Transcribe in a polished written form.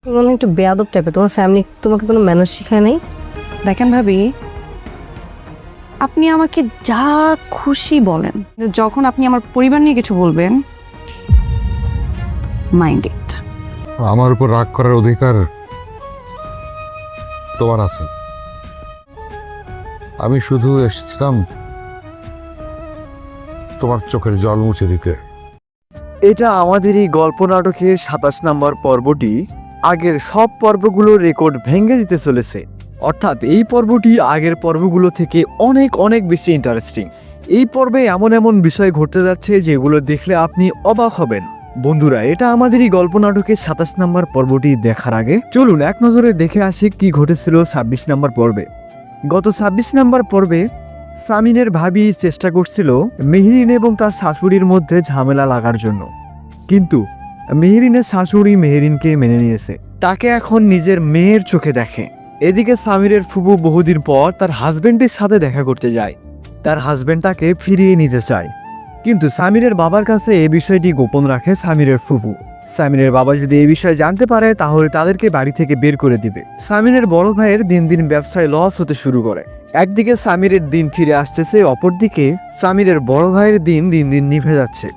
তুমি মনে হয় একটু বেয়াদব টাইপের, তোমার ফ্যামিলি তোমাকে কোনো ম্যানার্স শেখায় নাই? দেখেন ভাবি, আপনি আমাকে যা খুশি বলেন, যখন আপনি আমার পরিবার নিয়ে কিছু বলবেন, মাইন্ড ইট। আমার উপর রাগ করার অধিকার তোমার আছে। আমি শুধু এসেছিলাম তোমার চোখের জল মুছে দিতে। এটা আমাদের এই গল্প নাটকের ২৭ নম্বর পর্বটি আগের সব পর্বগুলোর রেকর্ড ভেঙে দিতে চলেছে। অর্থাৎ এই পর্বটি আগের পর্বগুলো থেকে অনেক অনেক বেশি ইন্টারেস্টিং। এই পর্বে এমন এমন বিষয় ঘটতে যাচ্ছে যেগুলো দেখলে আপনি অবাক হবেন। বন্ধুরা, এটা আমাদের এই গল্প নাটকের ২৭ নম্বর পর্বটি দেখার আগে চলুন এক নজরে দেখে আসি কি ঘটেছিল ২৬ নম্বর পর্বে। গত ২৬ নম্বর পর্বে সামিনের ভাবি চেষ্টা করছিল মেহরিন এবং তার শাশুড়ির মধ্যে ঝামেলা লাগার জন্য, কিন্তু মেহরিনের শাশুড়ি মেহরিনকে মেনে নিয়েছে। তাকে এখন নিজের মেয়ের চোখে দেখে। এদিকে সামিরের ফুফু বহুদিন পর তার হাজবেন্ডের সাথে দেখা করতে যায়। তার হাজবেন্ড তাকে ফিরিয়ে নিতে চায়, কিন্তু সামিরের বাবার কাছে এই বিষয়টি গোপন রাখে সামিরের ফুফু। সামিরের বাবা যদি এই বিষয়ে জানতে পারে তাহলে তাদেরকে বাড়ি থেকে বের করে দিবে। সামিরের বড় ভাইয়ের দিন দিন ব্যবসায় লস হতে শুরু করে। একদিকে সামিরের দিন ফিরে আসতেছে, অপরদিকে সামিরের বড় ভাইয়ের দিন দিন দিন নিভে যাচ্ছে।